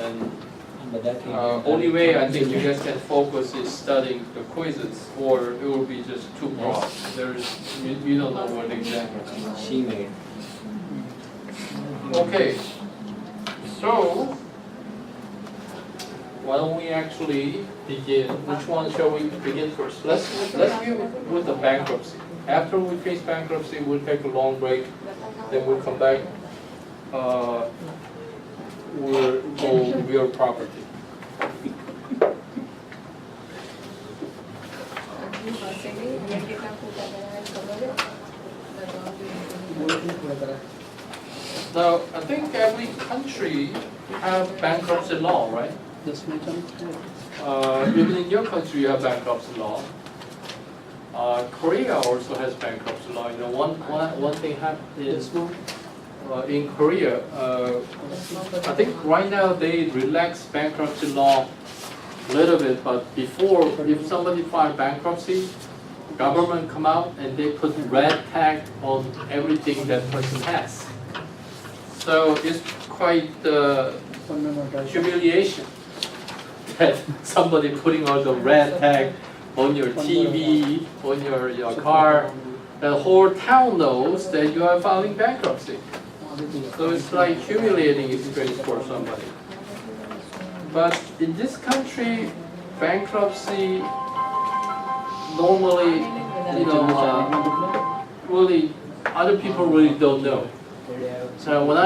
And only way I think you guys can focus is studying the quizzes, or it will be just too broad. You don't know what exactly. She made. Okay, so why don't we actually begin? Which one shall we begin first? Let's begin with the bankruptcy. After we face bankruptcy, we'll take a long break. Then we'll come back. We'll go real property. Now, I think every country have bankruptcy law, right? Even in your country, you have bankruptcy law. Korea also has bankruptcy law. You know, one thing happened is in Korea. I think right now they relax bankruptcy law a little bit, but before, if somebody filed bankruptcy, government come out and they put red tag on everything that person has. So it's quite humiliation that somebody putting on the red tag on your TV, on your car. The whole town knows that you are filing bankruptcy. So it's like humiliating experience for somebody. But in this country, bankruptcy normally, really, other people really don't know. So when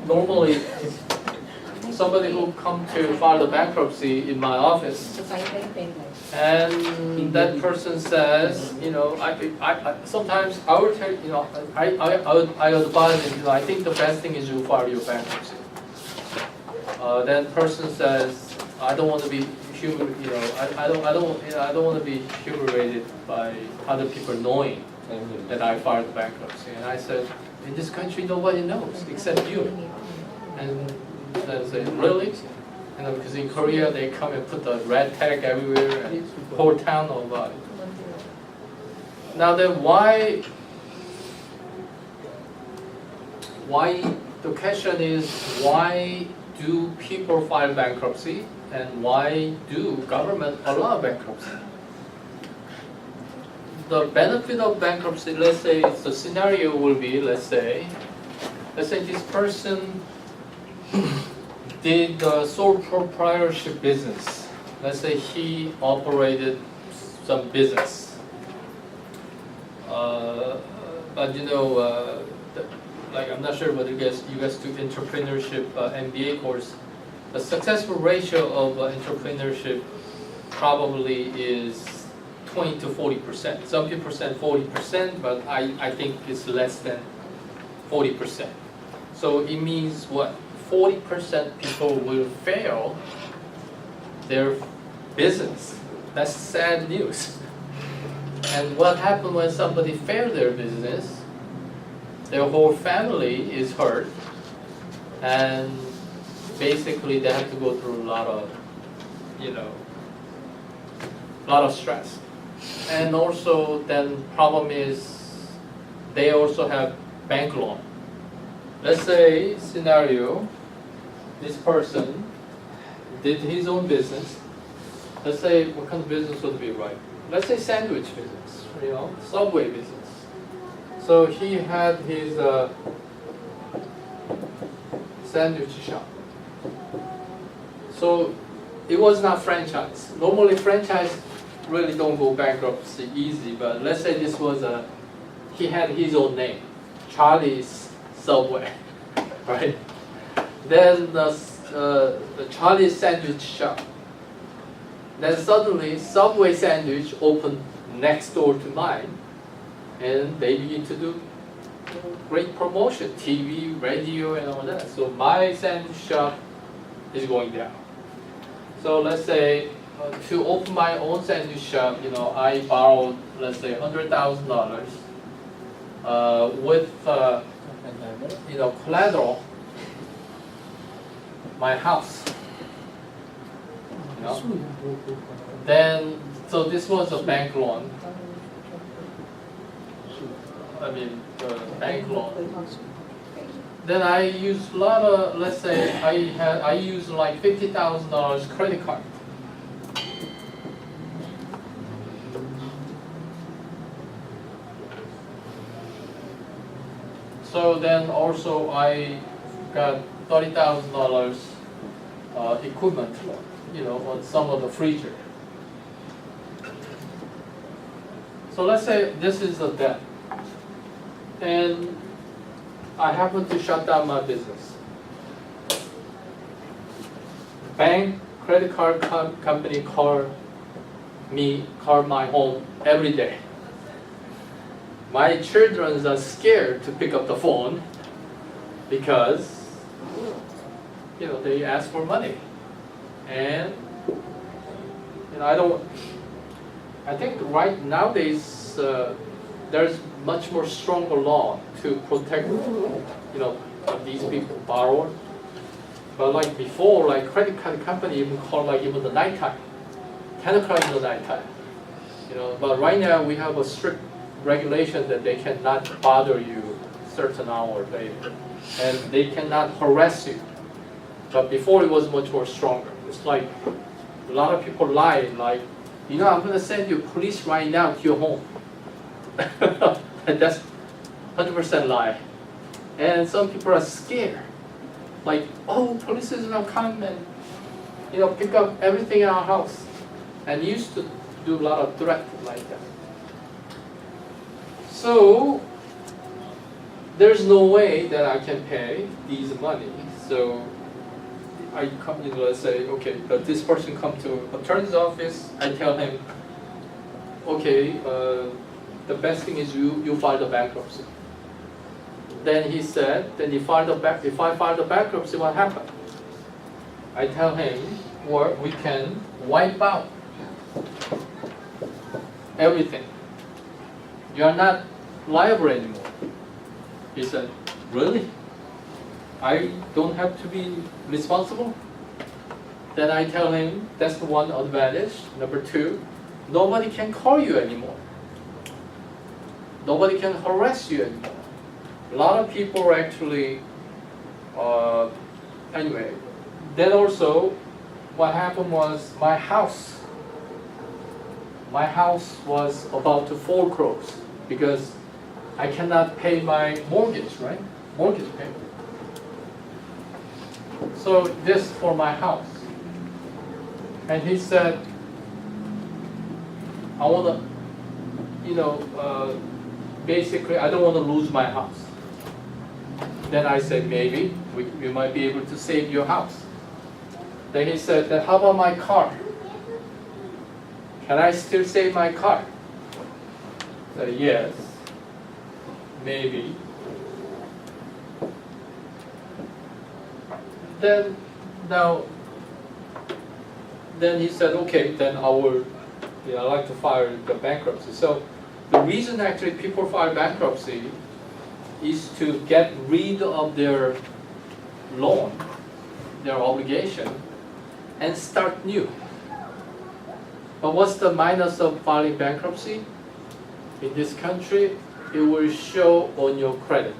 normally somebody who come to file the bankruptcy in my office, and that person says, I sometimes I would tell, I advise him, I think the best thing is you file your bankruptcy. Then person says, I don't want to be I don't want to be humiliated by other people knowing that I filed bankruptcy. And I said, in this country nobody knows except you. And they say, really? Because in Korea they come and put the red tag everywhere, and the whole town knows about it. Now then, why? The question is, why do people file bankruptcy, and why do government allow bankruptcy? The benefit of bankruptcy, let's say the scenario will be, let's say this person did the sole proprietorship business. Let's say he operated some business. But like I'm not sure whether you guys do entrepreneurship MBA course. The successful ratio of entrepreneurship probably is 20 to 40%. Some people say 40%, but I think it's less than 40%. So it means what? 40% people will fail their business. That's sad news. And what happens when somebody fails their business? Their whole family is hurt, and basically they have to go through a lot of stress. And also then problem is they also have bank loan. Let's say scenario, this person did his own business. Let's say, what kind of business would be right? Let's say sandwich business, Subway business. So he had his sandwich shop. So it was not franchise. Normally franchise really don't go bankruptcy easy, but let's say this was he had his own name, Charlie's Subway, right? Then the Charlie's sandwich shop. Then suddenly Subway sandwich opened next door to mine, and they begin to do great promotion, TV, radio, and all that. So my sandwich shop is going down. So let's say to open my own sandwich shop, I borrowed, let's say, $100,000 with collateral, my house. Then, so this was a bank loan. The bank loan. then I use a lot of, let's say I use like $50,000 credit card. So then also I got $30,000 equipment, on some of the freezer. So let's say this is a debt, and I happen to shut down my business. Bank, credit card company call my home every day. My children are scared to pick up the phone because they ask for money, and I think right nowadays there's much more stronger law to protect these people, borrowers. But like before, like credit card company even call like even the nighttime, 10 o'clock in the nighttime. But right now we have a strict regulation that they cannot bother you certain hour later, and they cannot harass you. But before it was much more stronger. It's like a lot of people lie, like, I'm going to send you police right now to your home. And that's 100% lie. And some people are scared. Like, police is going to come and, pick up everything in our house. And used to do a lot of threat like that. So, there's no way that I can pay these money. So, I come, let's say, okay, this person come to attorney's office. I tell him, okay, the best thing is you file the bankruptcy. Then he said, then if I file the bankruptcy, what happened? I tell him, we can wipe out everything. You are not liable anymore. He said, really? I don't have to be responsible? Then I tell him, that's the one advantage. Number two, nobody can call you anymore. Nobody can harass you anymore. A lot of people are actually, anyway. Then also, what happened was my house was about to foreclose because I cannot pay my mortgage, right? Mortgage payment. So this for my house. And he said, I want to, basically, I don't want to lose my house. Then I said, maybe we might be able to save your house. Then he said, then how about my car? Can I still save my car? I said, yes, maybe. Then he said, okay, then I would like to file the bankruptcy. So the reason actually people file bankruptcy is to get rid of their loan, their obligation, and start new. But what's the minus of filing bankruptcy? In this country, it will show on your credit.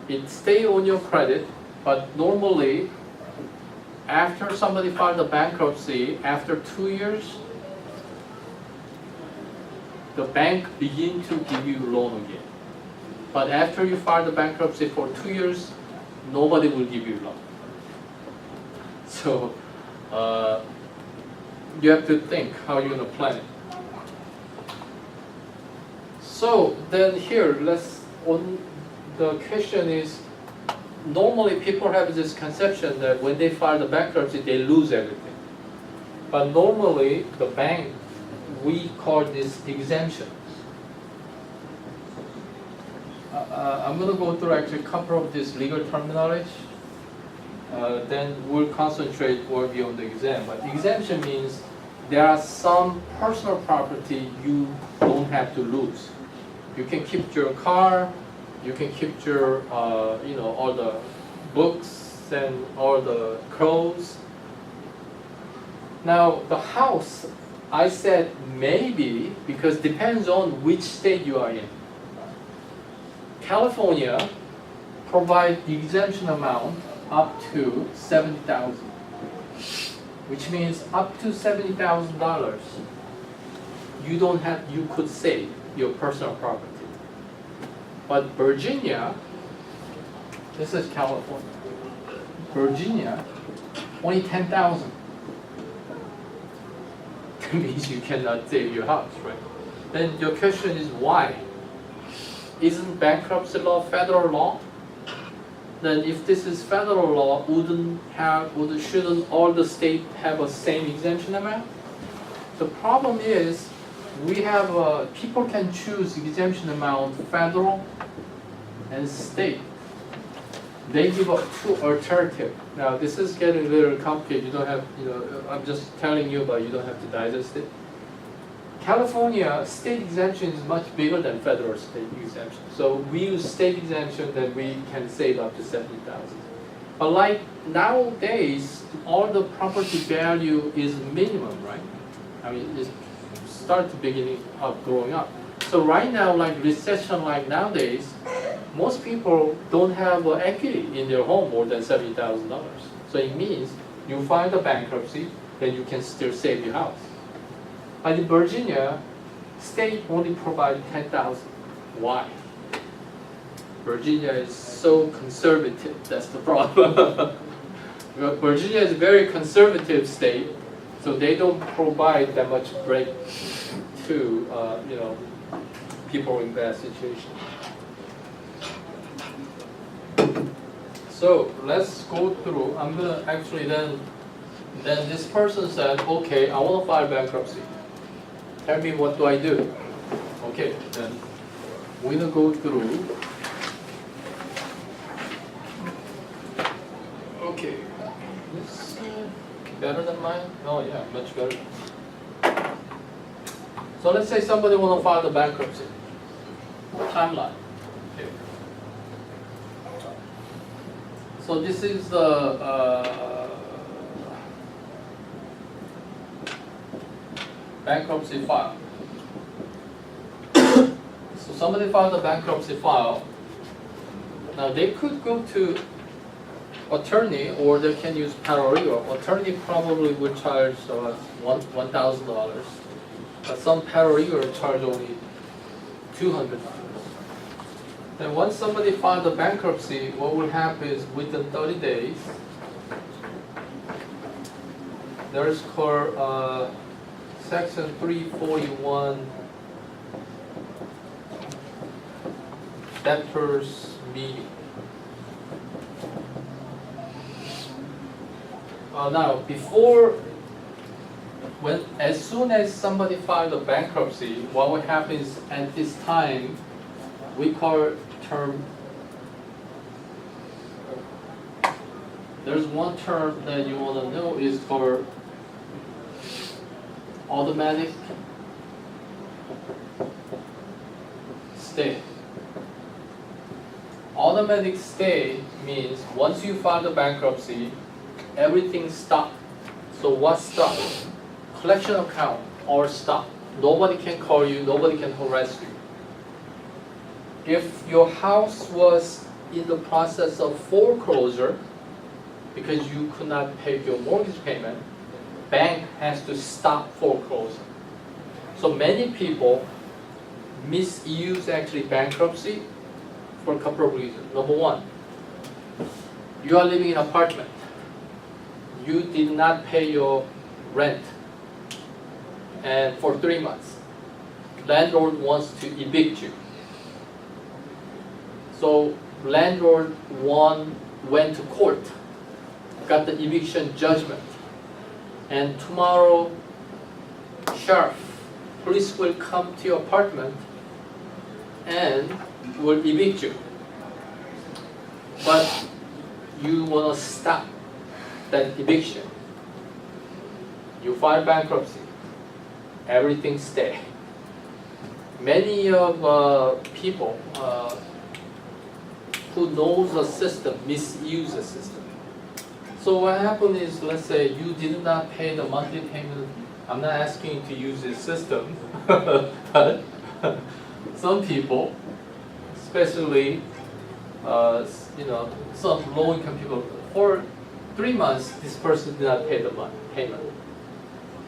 It stays on your credit, but normally, after somebody filed a bankruptcy, after 2 years, the bank begin to give you loan again. But after you file the bankruptcy for 2 years, nobody will give you loan. So you have to think how you're going to plan it. So then here, the question is, normally people have this conception that when they file the bankruptcy, they lose everything. But normally, the bank, we call this exemption. I'm going to go through actually a couple of this legal terminology. Then we'll concentrate more on the exam. But exemption means there are some personal property you don't have to lose. You can keep your car, you can keep your, all the books and all the clothes. Now the house, I said maybe because depends on which state you are in. California provide exemption amount up to $70,000, which means up to $70,000 you could save your personal property. But Virginia, this is California. Virginia, only 10,000. That means you cannot save your house, right? Then your question is why? Isn't bankruptcy law federal law? Then if this is federal law, shouldn't all the states have a same exemption amount? The problem is we have people can choose exemption amount federal and state. They give up two alternatives. Now this is getting a little complicated. You don't have, I'm just telling you, but you don't have to digest it. California state exemption is much bigger than federal state exemption. So we use state exemption that we can save up to 70,000. But like nowadays, all the property value is minimum, right? I mean, it start to beginning of growing up. So right now, like recession like nowadays, most people don't have equity in their home more than $70,000. So it means you file a bankruptcy, then you can still save your house. But in Virginia, state only provides 10,000. Why? Virginia is so conservative. That's the problem. Virginia is a very conservative state, so they don't provide that much break to people in bad situation. So let's go through. I'm gonna actually then this person said, okay, I want to file bankruptcy. Tell me what do I do? Okay, then we're gonna go through. Okay, this better than mine? Oh yeah, much better. So let's say somebody want to file the bankruptcy. Timeline. Okay. So this is the bankruptcy file. So somebody filed a bankruptcy file. Now they could go to attorney or they can use paralegal. Attorney probably would charge $1,000, but some paralegal charge only $200. Then once somebody filed a bankruptcy, what will happen is within 30 days, there is called Section 341 debtors meeting. Now, as soon as somebody filed a bankruptcy, what will happen is at this time, we call term. There's one term that you want to know is called automatic stay. Automatic stay means once you file the bankruptcy, everything stopped. So what stopped? Collection account or stop. Nobody can call you, nobody can harass you. If your house was in the process of foreclosure because you could not pay your mortgage payment, bank has to stop foreclosure. So many people misuse actually bankruptcy for a couple of reasons. Number one, you are living in an apartment. You did not pay your rent and for 3 months. Landlord wants to evict you. So landlord went to court, got the eviction judgment, and tomorrow sheriff, police will come to your apartment and will evict you. But you want to stop that eviction. You file bankruptcy, everything stay. Many of people who knows the system misuse the system. So what happened is, let's say you did not pay the monthly payment. I'm not asking you to use this system, but some people, especially some low-income people. For 3 months, this person did not pay the payment.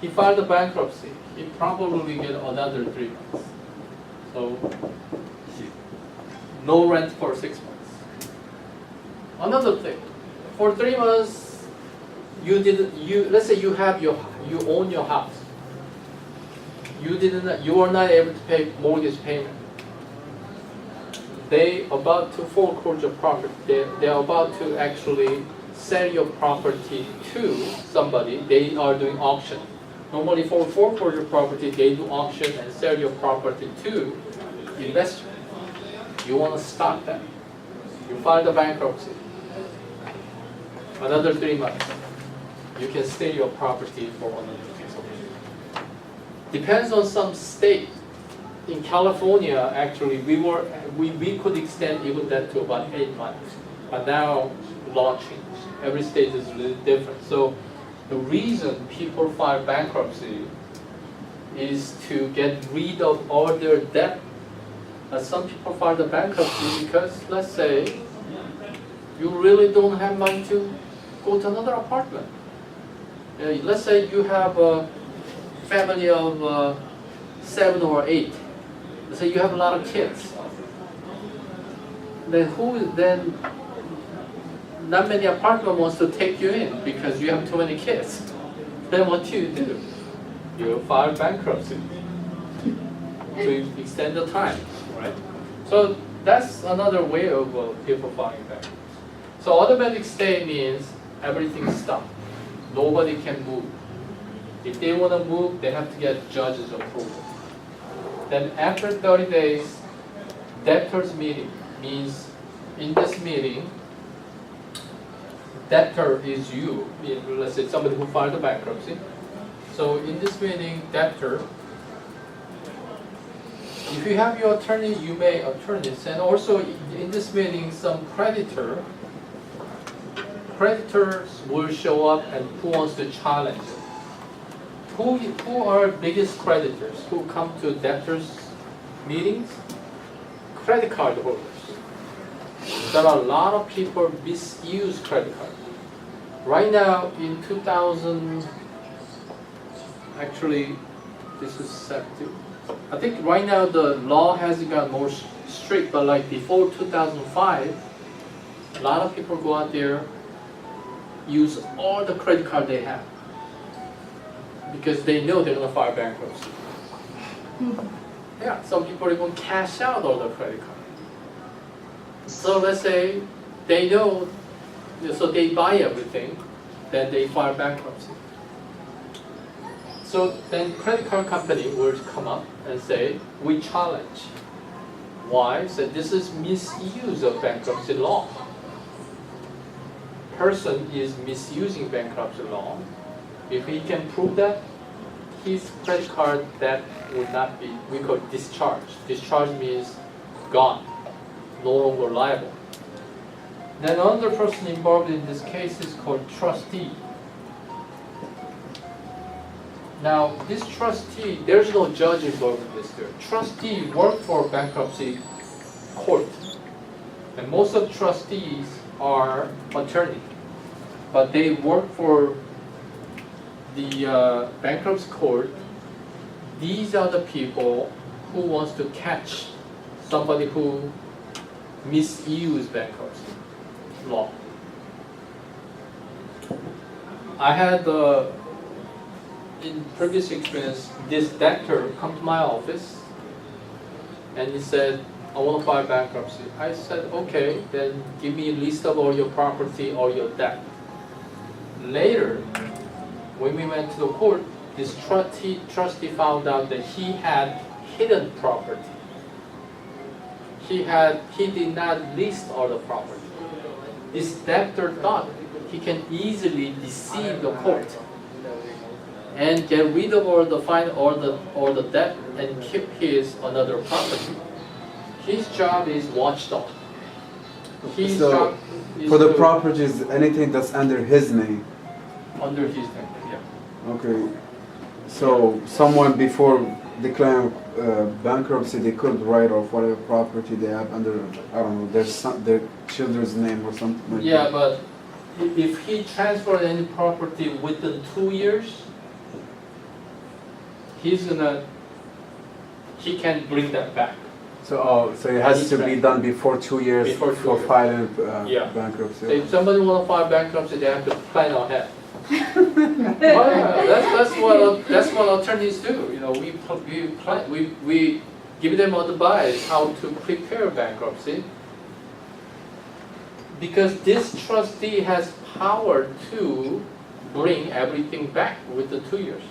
He filed a bankruptcy. He probably get another 3 months. So no rent for 6 months. Another thing, for 3 months, let's say you own your house. You are not able to pay mortgage payment. They about to foreclose your property. They're about to actually sell your property to somebody. They are doing auction. Normally for foreclosure property, they do auction and sell your property to investor. You want to stop that. You file the bankruptcy. Another 3 months. You can steal your property for another 6 months. Depends on some state. In California, actually, we could extend even that to about 8 months. But now, law changed. Every state is a little different. So the reason people file bankruptcy is to get rid of all their debt. Some people file the bankruptcy because, let's say, you really don't have money to go to another apartment. Let's say you have a family of 7 or 8. Let's say you have a lot of kids. Then not many apartment wants to take you in because you have too many kids. Then what do? You file bankruptcy to extend the time, right? So that's another way of people filing bankruptcy. So automatic stay means everything stopped. Nobody can move. If they want to move, they have to get judge's approval. Then after 30 days, debtors meeting means in this meeting, debtor is you. Let's say somebody who filed a bankruptcy. So in this meeting, debtor, if you have your attorney, you may attorneys. And also in this meeting, some creditors will show up and who wants to challenge it. Who are biggest creditors who come to debtors meetings? Credit card holders. There are a lot of people misuse credit cards. Right now in 2000, actually this is set to, I think right now the law has got more strict, but like before 2005, a lot of people go out there, use all the credit card they have because they know they're going to file bankruptcy. Yeah, some people even cash out all the credit card. So let's say they know, so they buy everything, then they file bankruptcy. So then credit card company will come up and say, we challenge. Why? So this is misuse of bankruptcy law. Person is misusing bankruptcy law. If he can prove that, his credit card debt would not be, we call it discharge. Discharge means gone, no longer liable. Then another person involved in this case is called trustee. Now, this trustee, there's no judge involved in this here. Trustee work for bankruptcy court. And most of trustees are attorney. But they work for the bankruptcy court. These are the people who wants to catch somebody who misuse bankruptcy law. I had in previous experience, this debtor come to my office and he said, I want to file bankruptcy. I said, okay, then give me a list of all your property or your debt. Later, when we went to the court, this trustee found out that he had hidden property. He did not list all the property. This debtor thought he can easily deceive the court and get rid of all the fine or the debt and keep his another property. His job is watchdog. His job is for the properties, anything that's under his name. Under his name, yeah. Okay. So someone before declare bankruptcy, they could write off whatever property they have under, I don't know, their children's name or something like Yeah, that. but if he transferred any property within 2 years, he can bring that back. So it has to be done before 2 years Before 2 for years. filing Yeah. bankruptcy. So if somebody want to file bankruptcy, they have to plan ahead. Oh, yeah, that's what attorneys do. You know, we give them advice how to prepare bankruptcy, because this trustee has power to bring everything back within 2 years.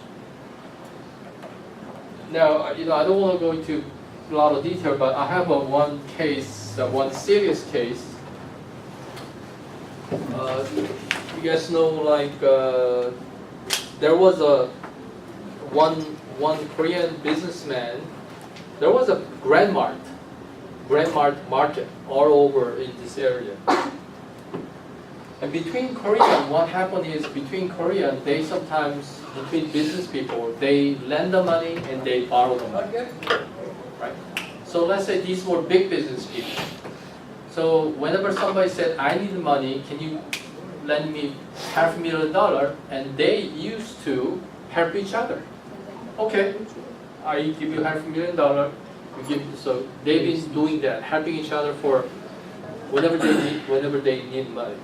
Now, you know, I don't want to go into a lot of detail, but I have one case, one serious case. You guys know, like, there was one Korean businessman. There was a Grand Mart market all over in this area. And between Korea, what happened is between Korea, they sometimes, between business people, they lend the money and they borrow the money. Right? So let's say these were big business people. So whenever somebody said, I need money, can you lend me $500,000? And they used to help each other. Okay, I give you $500,000. So they've been doing that, helping each other for whenever they need money.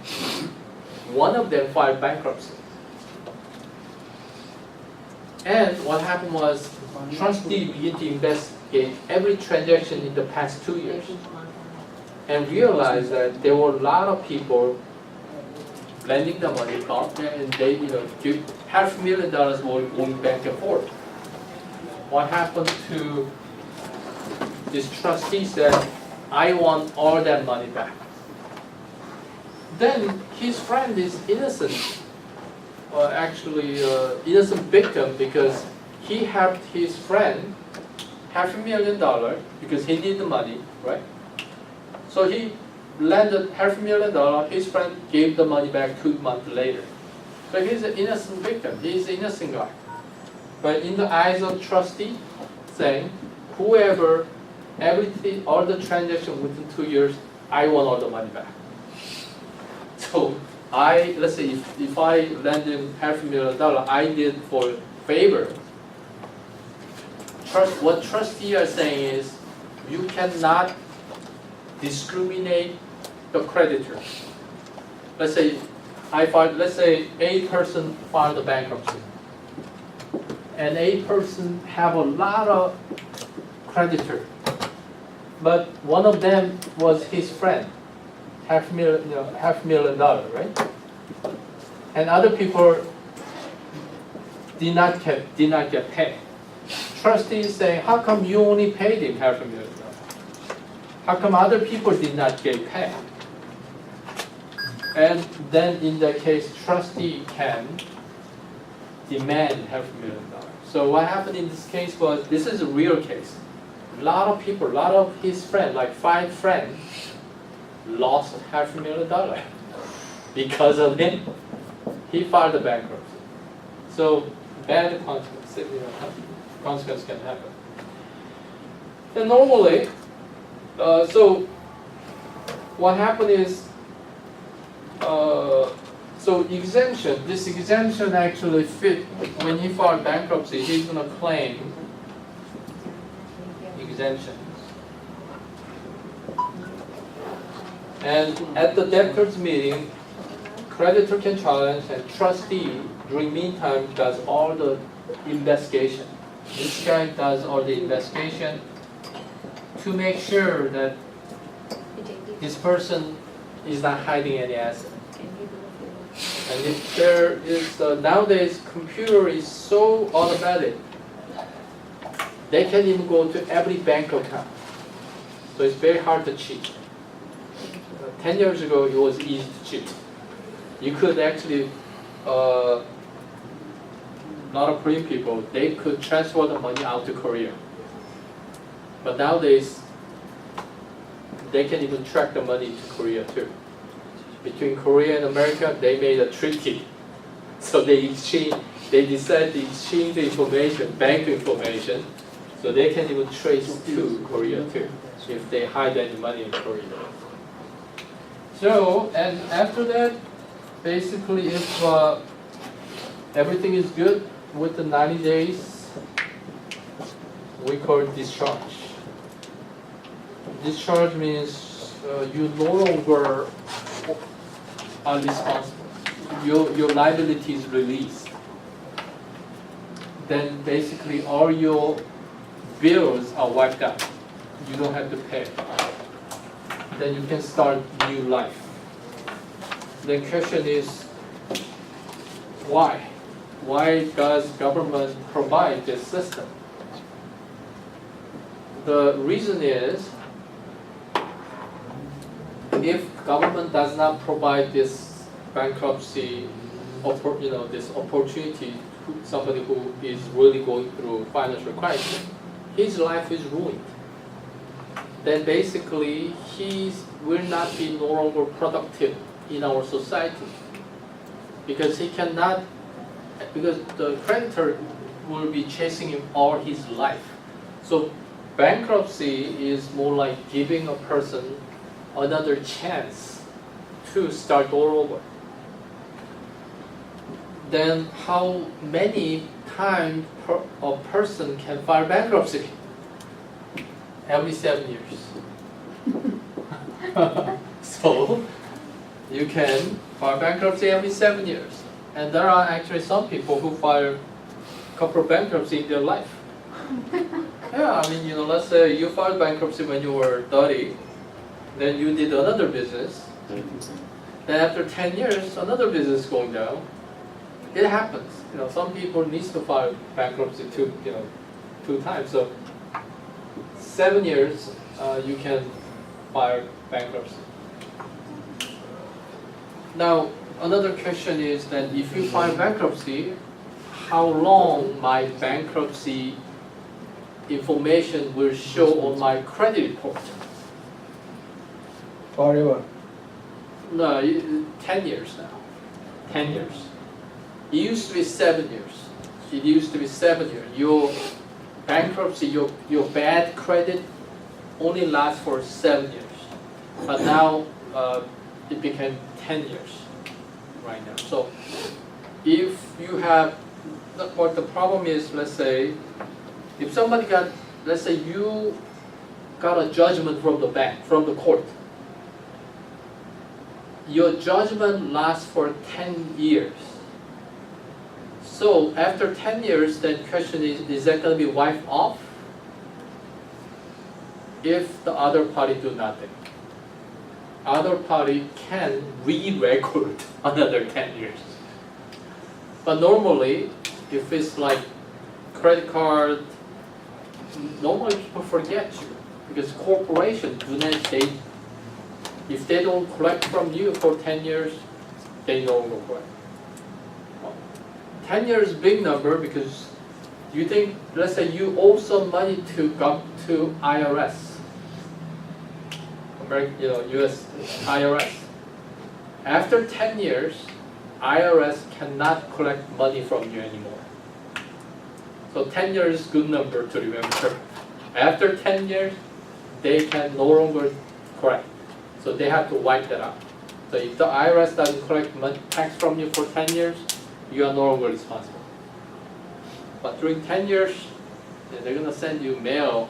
One of them filed bankruptcy. And what happened was, trustee began to investigate every transaction in the past 2 years and realized that there were a lot of people lending the money and they, you know, give $500,000 more going back and forth. What happened to this trustee said, I want all that money back. Then his friend is innocent, innocent victim, because he helped his friend $500,000 because he needed the money, right? So he lended $500,000, his friend gave the money back 2 months later. So he's an innocent victim, he's an innocent guy. But in the eyes of trustee, saying, whoever, everything, all the transaction within 2 years, I want all the money back. So let's say if I lend him $500,000, I did for favor. What trustees are saying is, you cannot discriminate the creditors. Let's say a person filed a bankruptcy, and a person have a lot of creditor, but one of them was his friend, $500,000, right? And other people did not get paid. Trustees say, how come you only paid him $500,000? How come other people did not get paid? And then in that case, trustee can demand $500,000. So what happened in this case was, this is a real case. A lot of people, a lot of his friends, like 5 friends, lost $500,000 because of him. He filed a bankruptcy. So bad consequence can happen. And normally, so what happened is, so exemption, this exemption actually fit, when he filed bankruptcy, he's going to claim exemptions. And at the debtors meeting, creditor can challenge, and trustee, during meantime, does all the investigation. This guy does all the investigation to make sure that this person is not hiding any asset. And if there is, nowadays computer is so automatic, they can even go to every bank account. So it's very hard to cheat. 10 years ago, it was easy to cheat. You could actually, a lot of Korean people, they could transfer the money out to Korea. But nowadays, they can even track the money to Korea too. Between Korea and America, they made a treaty. So they decided to exchange the information, bank information, So they can even trace to Korea too, if they hide any money in Korea. So, and after that, basically if everything is good with the 90 days, we call it discharge. Discharge means you no longer are responsible. Your liability is released. Then basically all your bills are wiped out. You don't have to pay. Then you can start new life. The question is, why? Why does government provide this system? The reason is, if government does not provide this bankruptcy, this opportunity to somebody who is really going through financial crisis, his life is ruined. Then basically he will not be no longer productive in our society because the creditor will be chasing him all his life. So bankruptcy is more like giving a person another chance to start all over. Then how many times a person can file bankruptcy? Every 7 years. So you can file bankruptcy every 7 years. And there are actually some people who file a couple of bankruptcy in their life. Yeah, I mean, let's say you filed bankruptcy when you were 30, then you did another business. Then after 10 years, another business is going down. It happens. Some people need to file bankruptcy two times. So 7 years, you can file bankruptcy. Now, another question is that if you file bankruptcy, how long my bankruptcy information will show on my credit report? Forever. No, 10 years now. 10 years. It used to be 7 years. It used to be 7 years. Your bankruptcy, your bad credit only lasts for 7 years. But now it became 10 years right now. So if you have, what the problem is, let's say, if somebody let's say you got a judgment from the bank, from the court. Your judgment lasts for 10 years. So after 10 years, then question is that going to be wiped off? If the other party do nothing. Other party can re-record another 10 years. But normally, if it's like credit card, normally people forget you. Because corporations do not, if they don't collect from you for 10 years, they no longer collect. 10 years is a big number because you think, let's say you owe some money to IRS, US IRS. After 10 years, IRS cannot collect money from you anymore. So 10 years is a good number to remember. After 10 years, they can no longer collect. So they have to wipe that out. So if the IRS doesn't collect tax from you for 10 years, you are no longer responsible. But during 10 years, they're going to send you mail,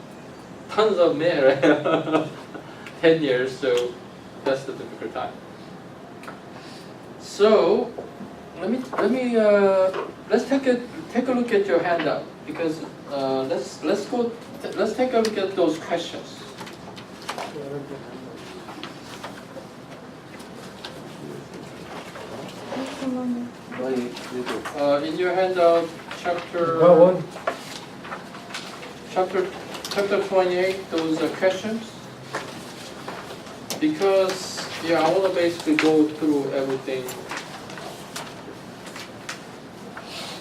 tons of mail, 10 years, so that's the difficult time. So let's take a look at your handout because let's take a look at those questions. In your handout, chapter 28, those are questions. Because I want to basically go through everything.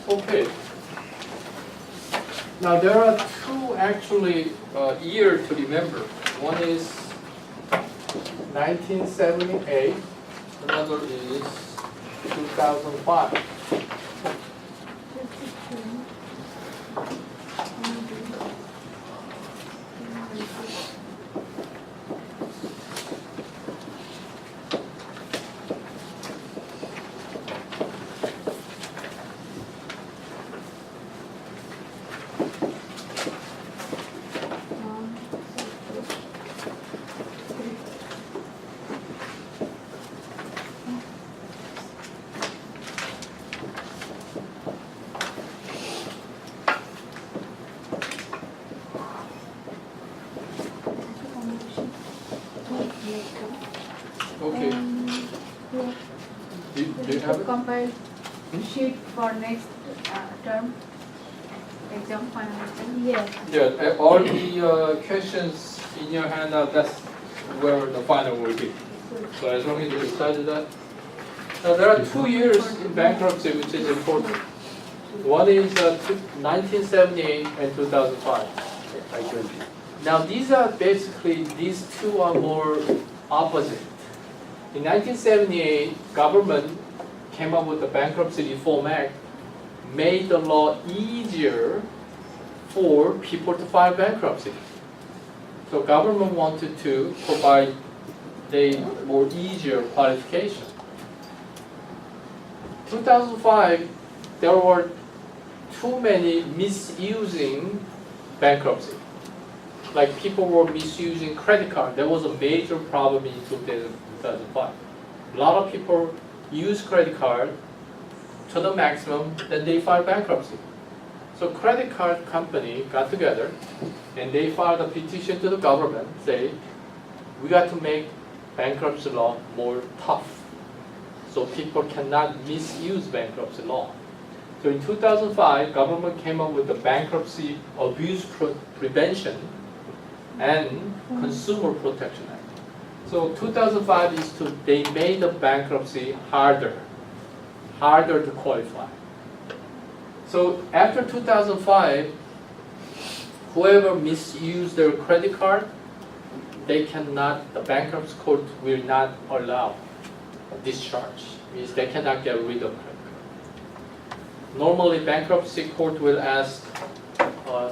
Okay. Now there are two actually years to remember. One is 1978. Another is 2005. Do you have it? compile Hmm? sheet for next term exam final exam? Yes. Yeah, all the questions in your handout, that's where the final will be. So as long as you decided that. Now there are 2 years in bankruptcy which is important. One is 1978 and 2005. Now these are basically, these two are more opposite. In 1978, government came up with the Bankruptcy Reform Act, made the law easier for people to file bankruptcy. So government wanted to provide a more easier qualification. 2005, there were too many misusing bankruptcy. Like people were misusing credit card. There was a major problem in 2005. A lot of people use credit card to the maximum, then they file bankruptcy. So credit card company got together and they filed a petition to the government, say, we got to make bankruptcy law more tough so people cannot misuse bankruptcy law. So in 2005, government came up with the Bankruptcy Abuse Prevention and Consumer Protection Act. So 2005 is they made the bankruptcy harder to qualify. So after 2005, whoever misused their credit card, the bankruptcy court will not allow a discharge. Means they cannot get rid of credit card. Normally, bankruptcy court will ask,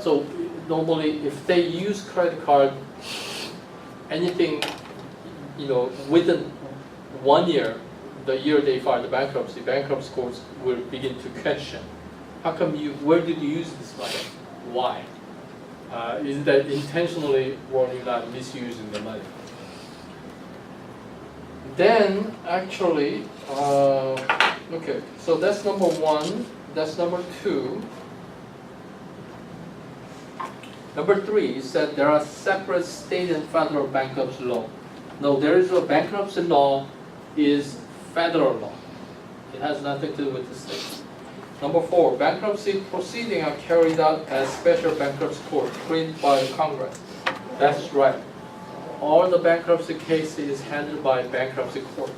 so normally if they use credit card, anything, within 1 year, the year they file the bankruptcy courts will begin to question. How come where did you use this money? Why? Is that intentionally or you're not misusing the money? Then actually, okay, so that's number one, that's number two. Number three is that there are separate state and federal bankruptcy law. No, there is a bankruptcy law is federal law. It has nothing to do with the state. Number four, bankruptcy proceedings are carried out as special bankruptcy court created by the Congress. That's right. All the bankruptcy cases is handled by bankruptcy court.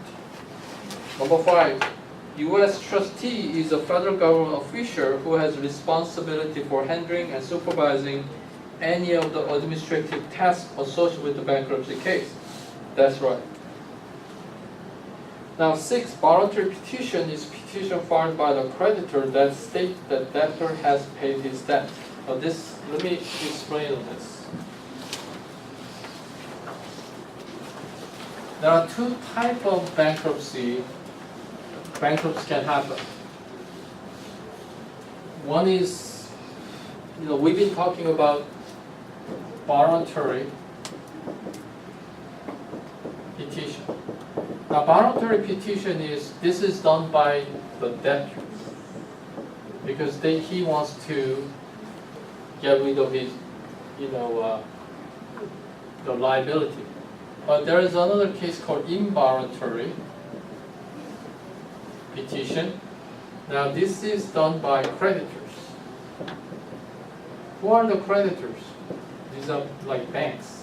Number five, U.S. trustee is a federal government official who has responsibility for handling and supervising any of the administrative tasks associated with the bankruptcy case. That's right. Now, six, voluntary petition is petition filed by the creditor that states that debtor has paid his debt. Now this, let me explain on this. There are two types of bankruptcy. Bankruptcy can happen. One is, we've been talking about voluntary petition. Now, voluntary petition this is done by the debtor because he wants to get rid of his, the liability. But there is another case called involuntary petition. Now, this is done by creditors. Who are the creditors? These are like banks.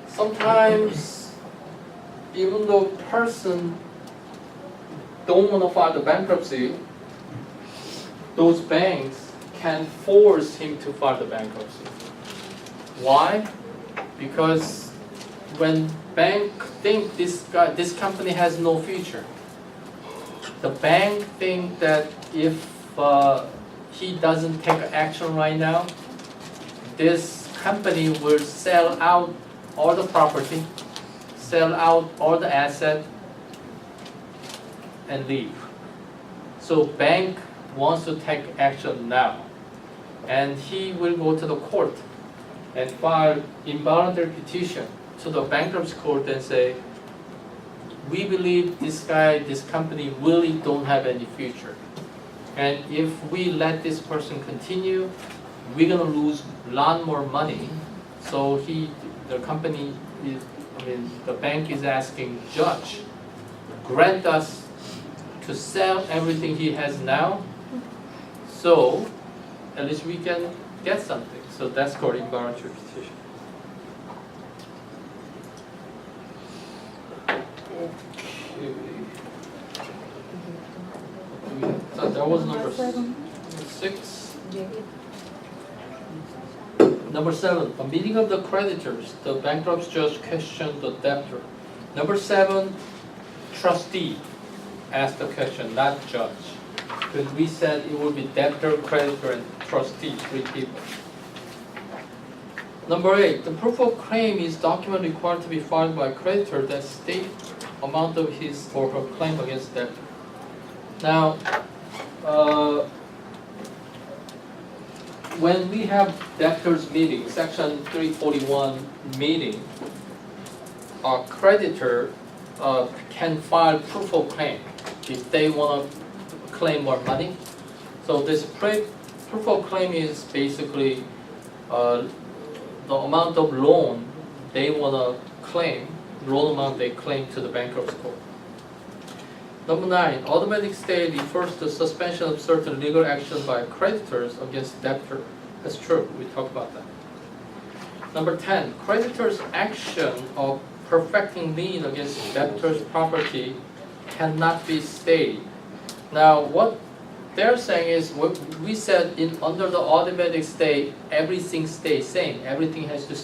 Sometimes, even though person don't want to file the bankruptcy, those banks can force him to file the bankruptcy. Why? Because when bank think this company has no future, the bank think that if he doesn't take action right now, this company will sell out all the property, sell out all the asset, and leave. So bank wants to take action now, and he will go to the court and file involuntary petition to the bankruptcy court and say, we believe this company really don't have any future. And if we let this person continue, we're gonna lose a lot more money. So the company I mean, the bank is asking judge, grant us to sell everything he has now, so at least we can get something. So that's called involuntary petition. Okay. So that was number 6. Number 7, a meeting of the creditors. The bankruptcy judge questioned the debtor. Number 7, trustee asked the question, not judge. Because we said it would be debtor, creditor, and trustee, 3 people. Number 8, the proof of claim is document required to be filed by creditor that state amount of his or her claim against debtor. Now, when we have debtors meeting, section 341 meeting, a creditor can file proof of claim if they want to claim more money. So this proof of claim is basically the amount of loan they want to claim, loan amount they claim to the bankruptcy court. Number 9, automatic stay refers to suspension of certain legal action by creditors against debtor. That's true, we talked about that. Number 10, creditors' action of perfecting lien against debtor's property cannot be stayed. Now, what they're saying is, what we said under the automatic stay, everything stays same. Everything has to